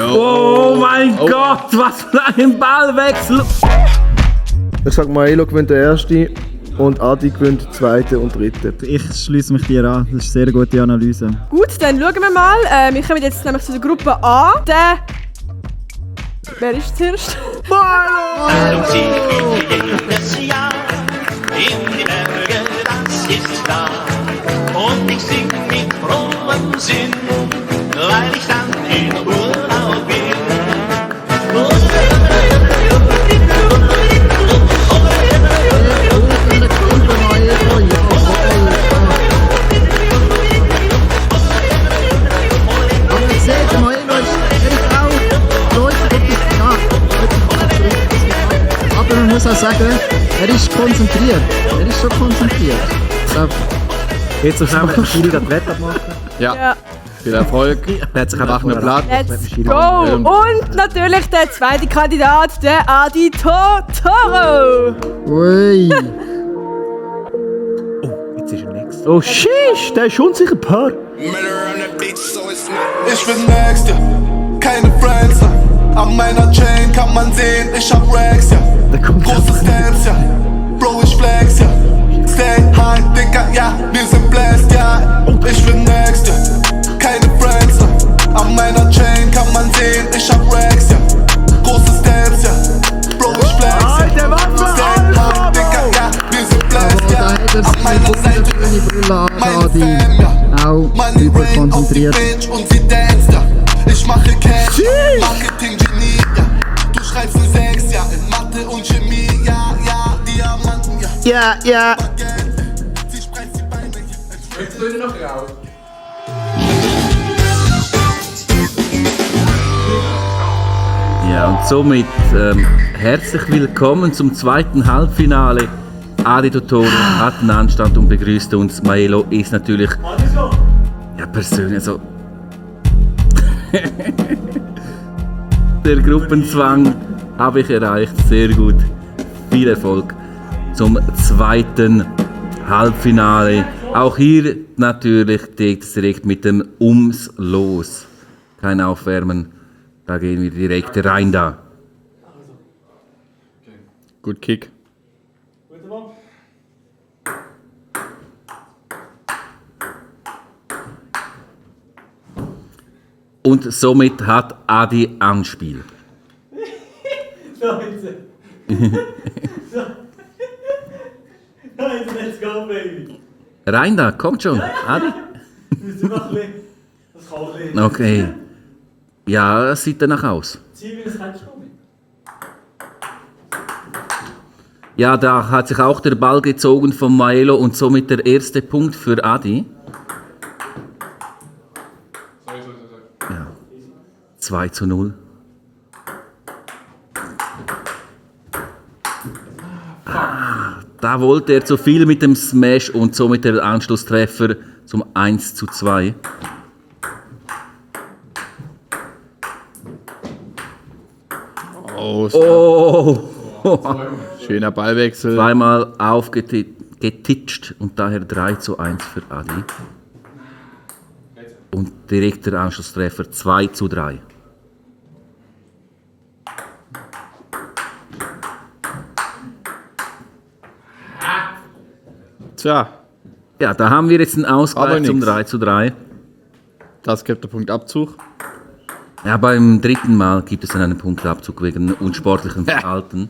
Oh mein Gott, was für ein Ballwechsel! Ich sag Maelo gewinnt der erste und Adi gewinnt der zweite und dritte. Ich schließe mich dir an. Das ist eine sehr gute Analyse. Gut, dann schauen wir mal. Wir kommen jetzt nämlich zu der Gruppe A. Wer ist zuerst? Und sie fliegt jedes Jahr in die Berge, das ist klar. Und ich sing mit frohem Sinn, weil ich dann in Urlaub bin. Aber man muss auch sagen, er ist konzentriert. Er ist schon konzentriert. Jetzt so schnell mit dem Schiri das Brett abmachen. Ja. Viel Erfolg. Der hat sich Mach einen Blatt. Let's go! Und natürlich der zweite Kandidat, der Adi Toro. Ui. Jetzt ist er nächstes. Oh, sheesh, der ist unsicher Paar. Ich bin Next, ja. Keine Friends, ja. An meiner Chain kann man sehen, ich hab Racks, ja. Großes Dance, ja. Bro, ich flex, ja. Stay high, Dicker, ja. Wir sind blessed, ja. Ich bin Next, ja. Keine Friends, ja. An meiner Chain kann man sehen, ich hab Racks, ja. Großes Dance, ja. Bro, ich flex, ja. Stay high, Dicker, ja. Wir sind blessed, ja. An meiner Seite, meine Fam, ja. Auch Money rain auf die überkonzentriert. Bitch und sie dance, ja. Ich mache Cash, Marketing-Genie, ja. Du schreibst eine 6, ja. In Mathe und Chemie, ja, ja. Diamanten, ja. Ja. Sie spreizt die Beine, ja. Möchtest du noch raus? Ja, und somit herzlich willkommen zum zweiten Halbfinale. Adi Toro hat den Anstand und begrüßt uns. Maelo ist natürlich persönlich so. Der Gruppenzwang habe ich erreicht. Sehr gut. Viel Erfolg zum zweiten Halbfinale. Auch hier natürlich geht es direkt mit dem Ums los. Kein Aufwärmen. Da gehen wir direkt rein da. Gut Kick. Und somit hat Adi Anspiel. Let's go, baby. Rein da, kommt schon. Adi. Das kann nicht. Okay. Ja, das sieht danach aus. Zieh, wie das kannst du mit. Ja, da hat sich auch der Ball gezogen von Maelo und somit der erste Punkt für Adi. Ja. 2:0. Da wollte er zu viel mit dem Smash und somit der Anschlusstreffer zum 1:2. Oh! Schöner Ballwechsel. Zweimal aufgetitscht und daher 3:1 für Adi. Und direkt der Anschlusstreffer 2:3. Tja, Ja, da haben wir jetzt einen Aber Ausgleich zum nix. 3:3. das gibt der Punktabzug. Ja, beim dritten Mal gibt es dann einen Punktabzug wegen unsportlichem Verhalten.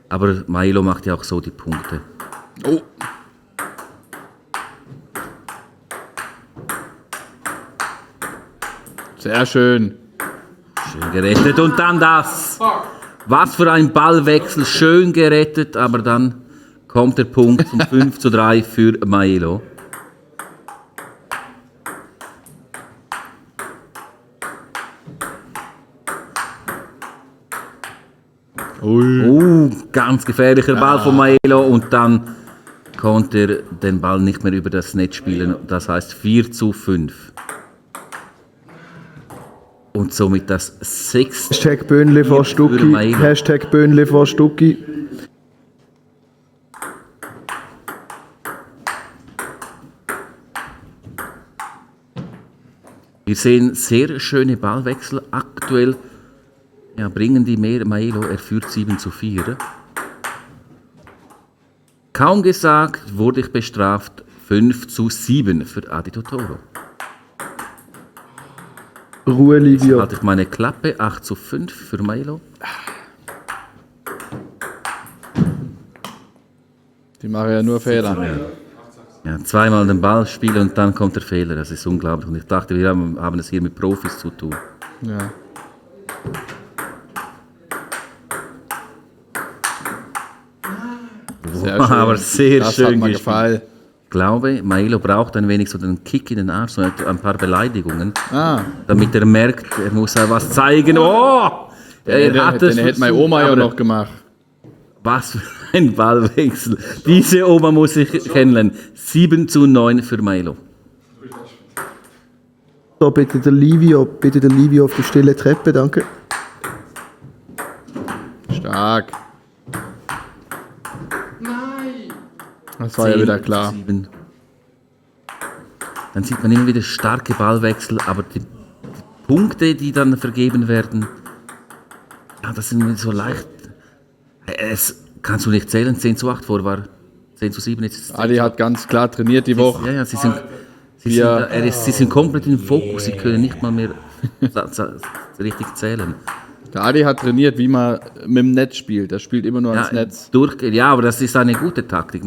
Aber Maelo macht ja auch so die Punkte. Oh. Sehr schön. Schön gerettet. Und dann das. Was für ein Ballwechsel. Schön gerettet, aber dann kommt der Punkt zum 5:3 für Maelo. Ganz gefährlicher Ball von Maelo und dann konnte er den Ball nicht mehr über das Netz spielen. Das heißt 4:5. Und somit das 6. Hashtag Böhnli vor Stucki. Maelo. Hashtag Böhnli vor Stucki. Wir sehen sehr schöne Ballwechsel. Aktuell bringen die mehr Maelo. Er führt 7:4. Kaum gesagt, wurde ich bestraft. 5:7 für Adi Totoro. Ruhe, Livio. Halte ich meine Klappe. 8:5 für Maelo. Die machen ja nur Fehler. Ja, zweimal den Ball spielen und dann kommt der Fehler. Das ist unglaublich. Und ich dachte, wir haben es hier mit Profis zu tun. Ja. Sehr schön. Aber sehr das schön hat mir gespielt. gefallen. Ich glaube, Maelo braucht ein wenig so den Kick in den Arsch, so ein paar Beleidigungen, Ah, damit er merkt, er muss auch was zeigen. Oh! den hätte meine Oma ja aber noch gemacht. Was für ein Ballwechsel. Diese Oma muss ich kennenlernen. 7:9 für Maelo. So, bitte der Livio auf die stille Treppe, danke. Stark. Das war ja wieder klar. 7. Dann sieht man immer wieder starke Ballwechsel, aber die Punkte, die dann vergeben werden, ja, das sind so leicht. Es kannst du nicht zählen, 10:8 vor war 10:7 jetzt. Ist es Adi hat ganz klar trainiert die Woche. Ja, sie sind komplett im Fokus, sie können nicht mal mehr richtig zählen. Der Adi hat trainiert, wie man mit dem Netz spielt. Er spielt immer nur ans Netz. Ja, aber das ist eine gute Taktik.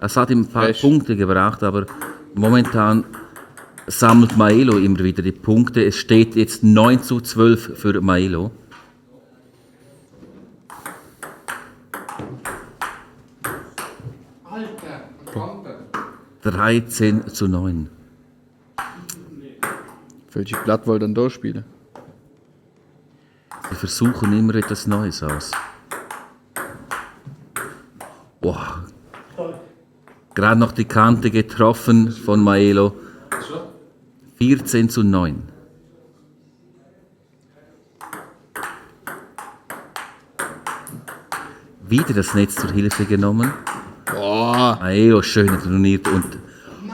Das hat ihm ein paar Frech. Punkte gebracht, aber momentan sammelt Maelo immer wieder die Punkte. Es steht jetzt 9:12 für Maelo. Alter, 13:9. Welches Blatt wollt ihr denn durchspielen? Sie versuchen immer etwas Neues aus. Boah. Gerade noch die Kante getroffen von Maelo. 14:9. Wieder das Netz zur Hilfe genommen. Boah, Maelo schön trainiert und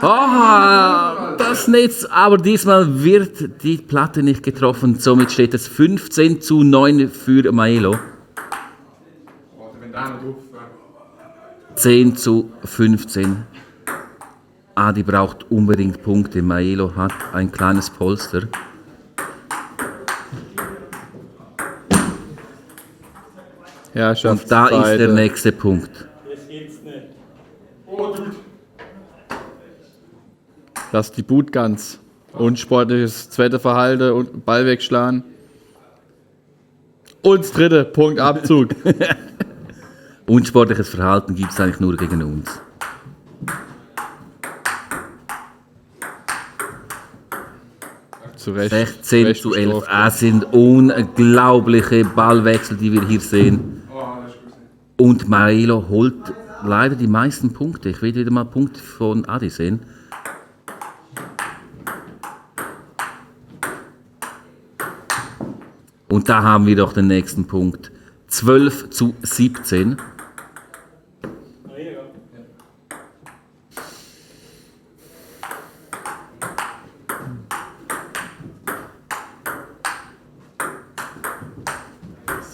das Netz, aber diesmal wird die Platte nicht getroffen. Somit steht es 15:9 für Maelo. 10:15. Adi braucht unbedingt Punkte. Maelo hat ein kleines Polster. Herrschaft. Und da ist der nächste Punkt. Das gibt's nicht. Lass die Boot ganz. Unsportliches zweite Verhalten und Ball wegschlagen. Und das dritte, Punkt Abzug. Unsportliches Verhalten gibt es eigentlich nur gegen uns. Zu Recht. 16:11. Es sind unglaubliche Ballwechsel, die wir hier sehen. Und Maelo holt leider die meisten Punkte. Ich will wieder mal Punkte von Adi sehen. Und da haben wir doch den nächsten Punkt. 12:17.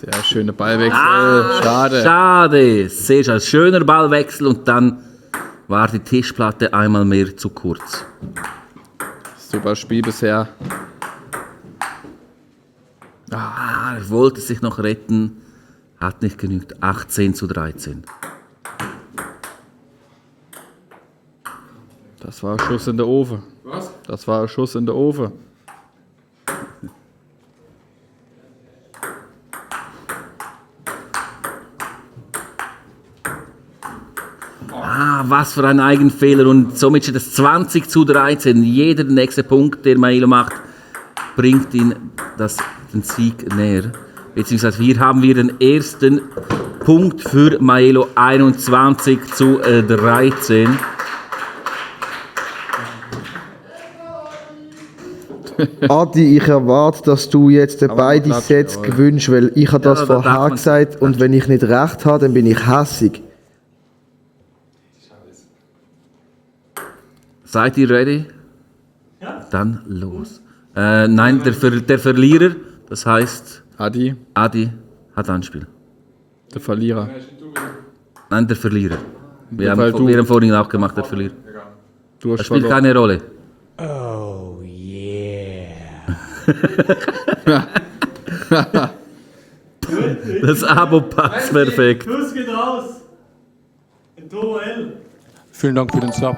Sehr schöne Ballwechsel. Schade. Schade. Sehr schön. Schöner Ballwechsel und dann war die Tischplatte einmal mehr zu kurz. Super Spiel bisher. Er wollte sich noch retten, hat nicht genügt. 18:13. Das war ein Schuss in der Ofen. Was? Das war ein Schuss in der Ofen. Was für ein Eigenfehler und somit steht es 20:13. Jeder nächste Punkt, der Maelo macht, bringt ihn den Sieg näher. Beziehungsweise hier haben wir den ersten Punkt für Maelo, 21:13. Adi, ich erwarte, dass du jetzt beide Klatsch, Sets jawohl. gewünscht, weil ich habe das Ja, da darf vorher man- gesagt und wenn ich nicht recht habe, dann bin ich hässig. Seid ihr ready? Ja. Dann los. Nein, der Verlierer, das heißt, Adi, Adi hat Anspiel. der Verlierer. Nein, der Verlierer. Wir Weil haben vorhin auch gemacht, der Verlierer. Du hast Das spielt verloren. keine Rolle. Das Abo passt perfekt. Plus geht raus. Ein Turbo L. Vielen Dank für den Sub.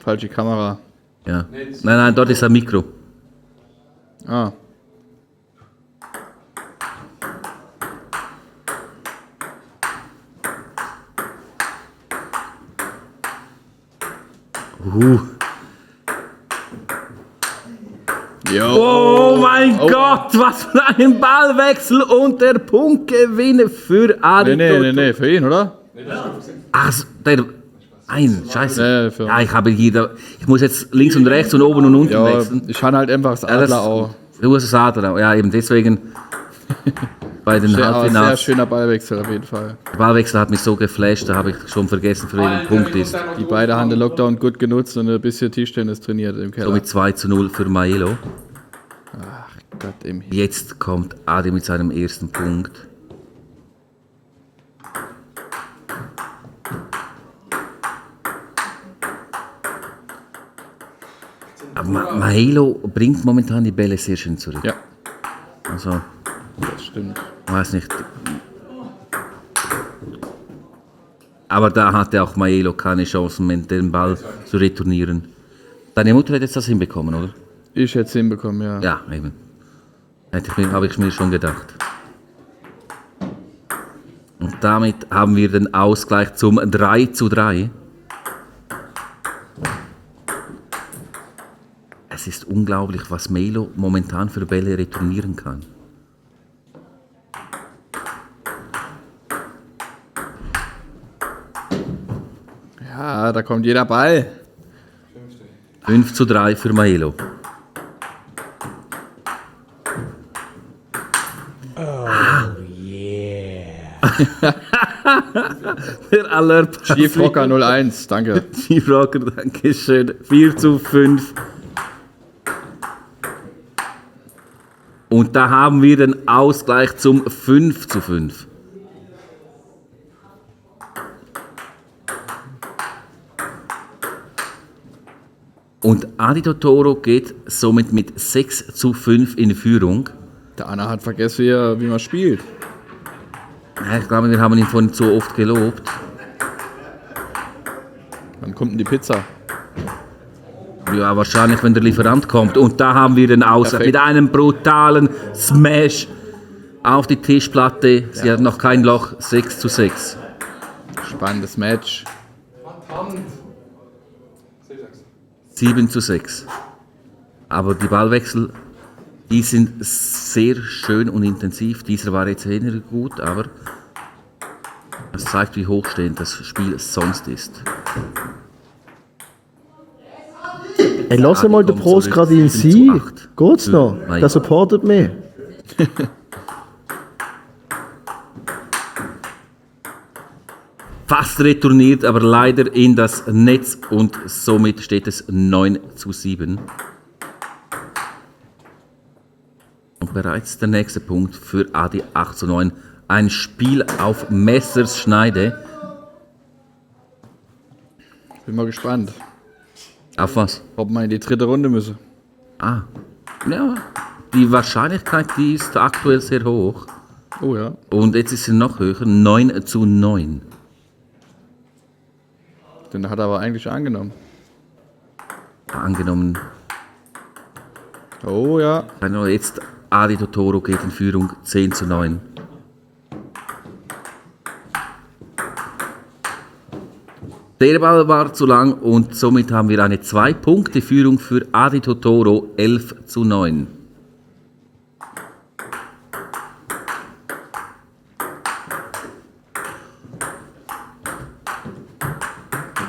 Falsche Kamera. Ja. Nein, dort ist ein Mikro. Ah. Jo. Oh mein Gott, was für ein Ballwechsel und der Punktgewinn für Adi. Nee, für ihn, oder? Ach, Scheiße. Für Ja, ich muss jetzt links und rechts und oben und unten ja, wechseln. ich kann halt einfach das Adler auch. Du hast das Adler, ja eben deswegen bei den Sehr Halbfinals. schöner Ballwechsel auf jeden Fall. Der Ballwechsel hat mich so geflasht, da habe ich schon vergessen, für welchen Punkt ist. Die beide haben den Lockdown gut genutzt und ein bisschen Tischtennis trainiert im Keller. Somit 2:0 für Maelo. Gott im Himmel. Jetzt kommt Adi mit seinem ersten Punkt. Aber Maelo bringt momentan die Bälle sehr schön zurück. Ja, Also, das stimmt. weiß nicht. Aber da hatte auch Maelo keine Chance mehr, den Ball zu retournieren. Deine Mutter hätte jetzt das hinbekommen, oder? Ich hätte es hinbekommen, ja. Ja, eben. Habe ich mir schon gedacht. Und damit haben wir den Ausgleich zum 3:3. Es ist unglaublich, was Melo momentan für Bälle retournieren kann. Ja, da kommt jeder Ball. 5:3 für Maelo. Der Alert. Chiefrocker 01, danke. Chiefrocker, danke schön. 4:5. Und da haben wir den Ausgleich zum 5:5. Und Adi Totoro geht somit mit 6:5 in Führung. Der Anna hat vergessen, wie man spielt. Ja, ich glaube, wir haben ihn vorhin zu oft gelobt. Wann kommt denn die Pizza? Ja, wahrscheinlich, wenn der Lieferant kommt. Und da haben wir den Ausgleich mit einem brutalen Smash auf die Tischplatte. Sie hat noch kein Loch. 6:6. Spannendes Match. 7:6. Aber die Ballwechsel, die sind sehr schön und intensiv. Dieser war jetzt weniger gut, aber das zeigt, wie hochstehend das Spiel sonst ist. Ey, lass mal den Prost gerade in sie. Geht's noch? Der supportet mich. Fast retourniert, aber leider in das Netz und somit steht es 9:7. Und bereits der nächste Punkt für Adi 8:9. Ein Spiel auf Messerschneide. Bin mal gespannt, Auf was? ob wir in die dritte Runde müssen. Ah, ja, die Wahrscheinlichkeit, die ist aktuell sehr hoch. Oh ja. Und jetzt ist sie noch höher, 9:9. Den hat er aber eigentlich angenommen. Angenommen, Oh ja. jetzt Adi Totoro geht in Führung, 10:9. Der Ball war zu lang und somit haben wir eine 2-Punkte-Führung für Adi Totoro, 11:9.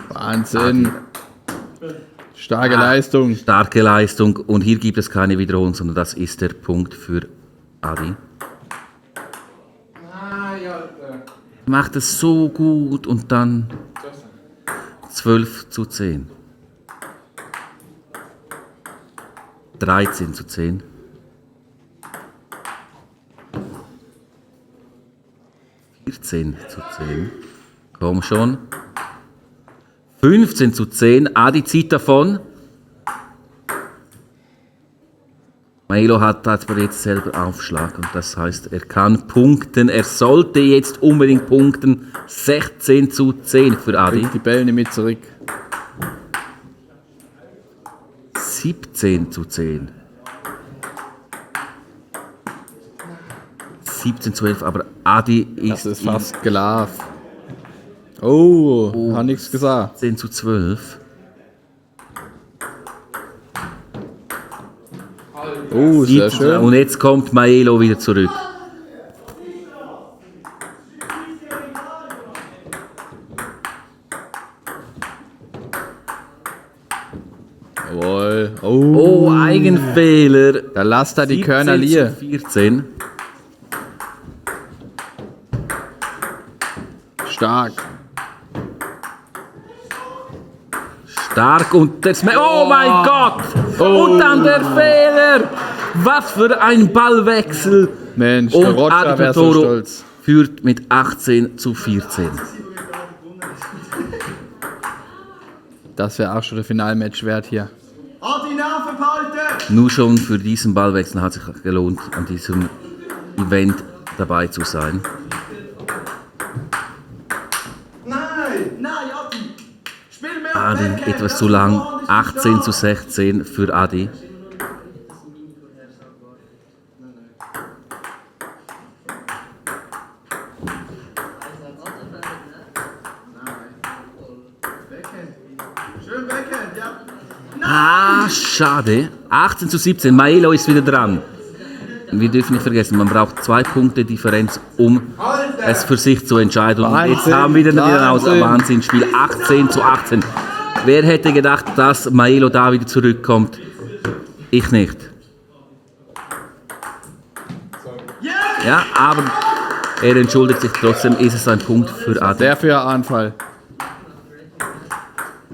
Wahnsinn. Starke Leistung. Starke Leistung und hier gibt es keine Wiederholung, sondern das ist der Punkt für Adi. Macht es so gut und dann 12:10. 13:10. 14:10. Komm schon. 15:10. Adi zieht davon. Maelo hat aber jetzt selber Aufschlag und das heißt, er kann punkten. Er sollte jetzt unbedingt punkten. 16:10 für Adi. Die Bälle nicht mit zurück. 17:10. 17:12, aber Adi Das ist fast gelaufen. Oh, hat nichts gesagt. 10:12. Oh, sehr schön. Und jetzt kommt Maelo wieder zurück. Jawohl. Oh, Eigenfehler. Da lasst er die Körner liegen. 14. Stark. Stark und das. Oh mein Gott! Und dann der Fehler! Was für ein Ballwechsel! Mensch, der Und Roger Adi wäre so Totoro stolz. führt mit 18:14. Das wäre auch schon der Finalmatch wert hier. Adi, Nerven behalten! Nur schon für diesen Ballwechsel hat sich gelohnt, an diesem Event dabei zu sein. Nein, Adi! Spiel mehr Adi Backhand, etwas ja, zu lang. vorne ist nicht da. 18:16 für Adi. Schön Backhand, ja. Ah, schade. 18:17. Maelo ist wieder dran. Wir dürfen nicht vergessen, man braucht 2 Punkte Differenz, um es für sich zu entscheiden. Und jetzt Wahnsinn, haben wir wieder ein Wahnsinn. Wahnsinnsspiel. 18:18. Wer hätte gedacht, dass Maelo da wieder zurückkommt? Ich nicht. Ja, aber er entschuldigt sich trotzdem. Ist es ein Punkt für Adi? Der für Anfall.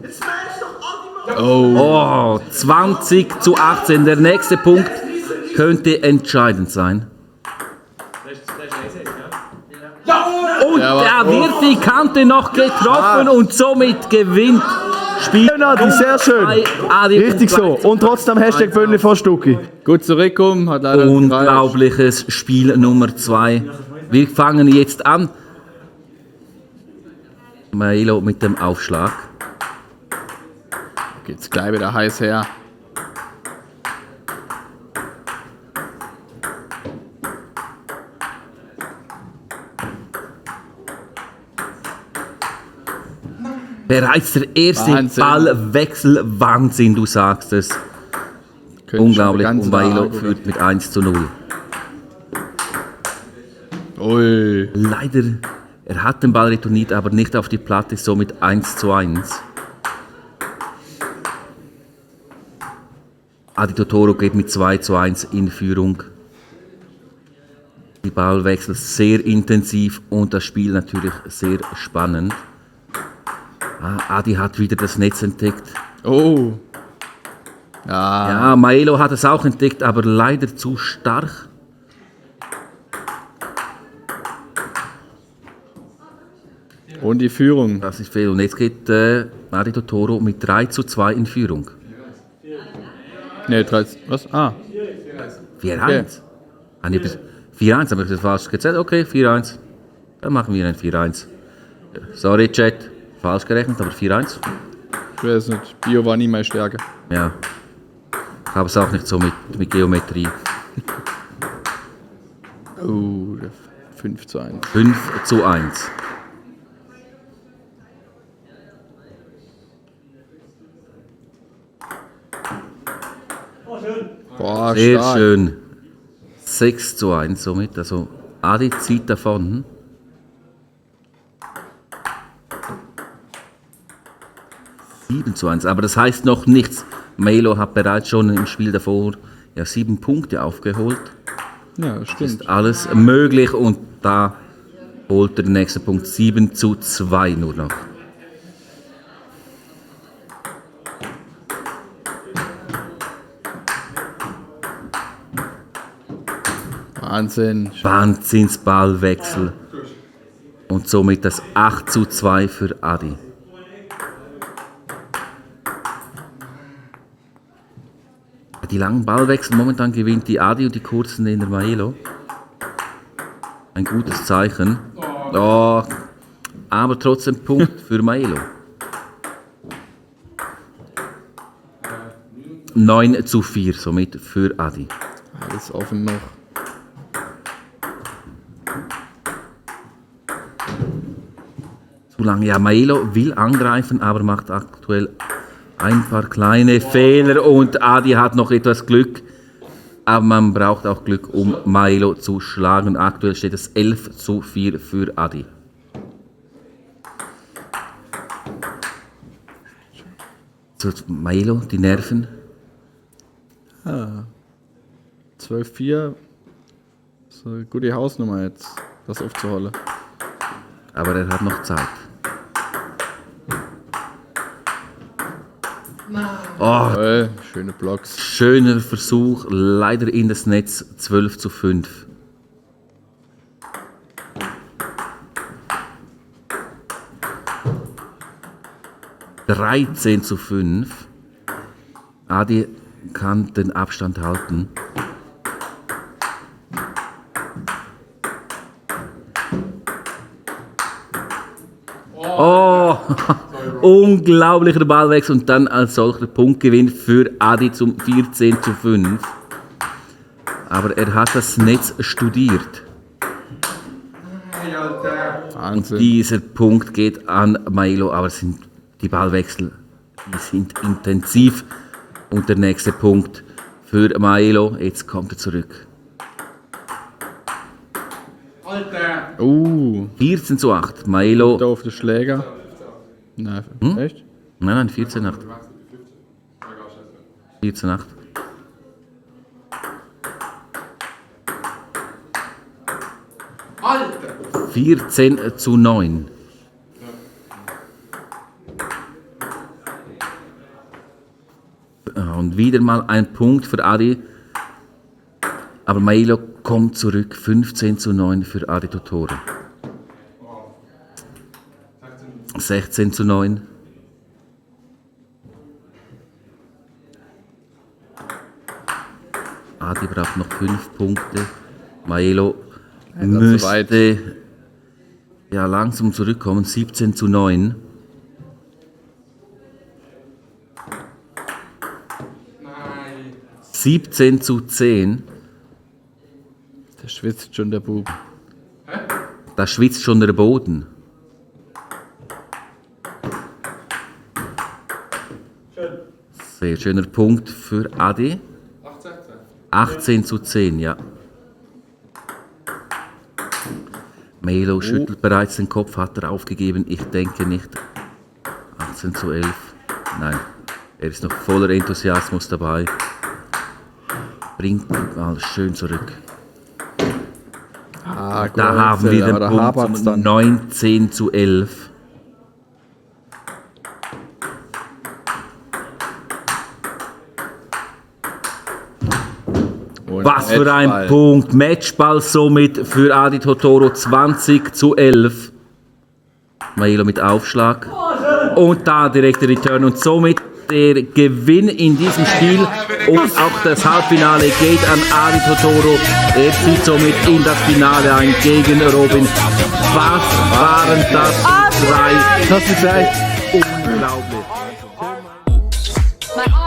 Jetzt smash doch Adi mal. Oh, 20:18. Der nächste Punkt könnte entscheidend sein. Und da wird die Kante noch getroffen und somit gewinnt Spiel. Schön, Adi, sehr schön. Adi Richtig so. Und trotzdem Hashtag Bönne vor Stucki. Gut zurückkommen, hat leider nicht gereicht. Unglaubliches Spiel Nummer 2. Wir fangen jetzt an. Maelo mit dem Aufschlag. Geht's gleich wieder heiß her. Bereits der erste Wahnsinn. Ballwechsel. Wahnsinn, du sagst es. Könnte Unglaublich. schon Und ganz Maelo nah- führt mit 1:0. Ui. Leider, er hat den Ball retourniert, aber nicht auf die Platte, somit 1:1. Adi Totoro geht mit 2:1 in Führung. Die Ballwechsel sehr intensiv und das Spiel natürlich sehr spannend. Adi hat wieder das Netz entdeckt. Oh. Ja. Ja, Maelo hat es auch entdeckt, aber leider zu stark. Und die Führung. Das ist viel. Und jetzt geht Adi Totoro mit 3:2 in Führung. Ne, 13. Was? Ah. 4:1. Okay. 4:1, habe ich das falsch gezählt? Okay, 4:1. Dann machen wir ein 4:1. Sorry, Chat. Falsch gerechnet, aber 4:1. Ich weiß nicht. Bio war nie meine Stärke. Ja. Ich habe es auch nicht so mit Geometrie. Oh, 5:1. 5:1. Boah, Sehr stark. schön. 6:1 somit. Also Adi zieht davon. (7:1). Aber das heißt noch nichts. Maelo hat bereits schon im Spiel davor 7 Punkte aufgeholt. Ja, das stimmt. Ist alles möglich und da holt er den nächsten Punkt. 7:2 nur noch. Wahnsinn. Wahnsinnsballwechsel. Und somit das 8:2 für Adi. Die langen Ballwechsel, momentan gewinnt die Adi und die kurzen in der Maelo. Ein gutes Zeichen. Oh, aber trotzdem Punkt für Maelo. 9:4 somit für Adi. Alles offen noch. Zu lange. Ja, Maelo will angreifen, aber macht aktuell ein paar kleine Fehler und Adi hat noch etwas Glück. Aber man braucht auch Glück, um Maelo zu schlagen. Aktuell steht es 11:4 für Adi. So, Maelo, die Nerven. 12:4. So eine gute Hausnummer jetzt, das aufzuholen. Aber er hat noch Zeit. Oh, Schöne Blocks. schöner Versuch, leider in das Netz. 12:5. (13:5). Adi kann den Abstand halten. Oh, unglaublicher Ballwechsel und dann als solcher Punktgewinn für Adi zum 14:5. Aber er hat das Netz studiert. Wahnsinn. Dieser Punkt geht an Maelo, aber die Ballwechsel die sind intensiv. Und der nächste Punkt für Maelo. Jetzt kommt er zurück. 14:8. Maelo. Da auf den Schläger. Nein, echt? Nein, 14:8. 14:8. Alter! 14:9. Und wieder mal ein Punkt für Adi. Aber Maelo kommt zurück. 15:9 für Adi Totoro. 16:9. Adi braucht noch 5 Punkte. Maelo müsste ja langsam zurückkommen. 17:9. Nein! 17:10. Da schwitzt schon der Bub. Da schwitzt schon der Boden. Sehr schöner Punkt für Adi. 18:10, ja. Maelo schüttelt bereits den Kopf, hat er aufgegeben? Ich denke nicht. 18:11. Nein, er ist noch voller Enthusiasmus dabei. Bringt den Ball schön zurück. Da haben wir den Punkt zum 19:11. Was für ein Punkt. Matchball somit für Adi Totoro. 20:11. Maelo mit Aufschlag. Und da direkt der Return. Und somit der Gewinn in diesem Spiel. Und auch das Halbfinale geht an Adi Totoro. Er zieht somit in das Finale ein gegen Robin. Was waren das? 3. Das ist echt Unglaublich. My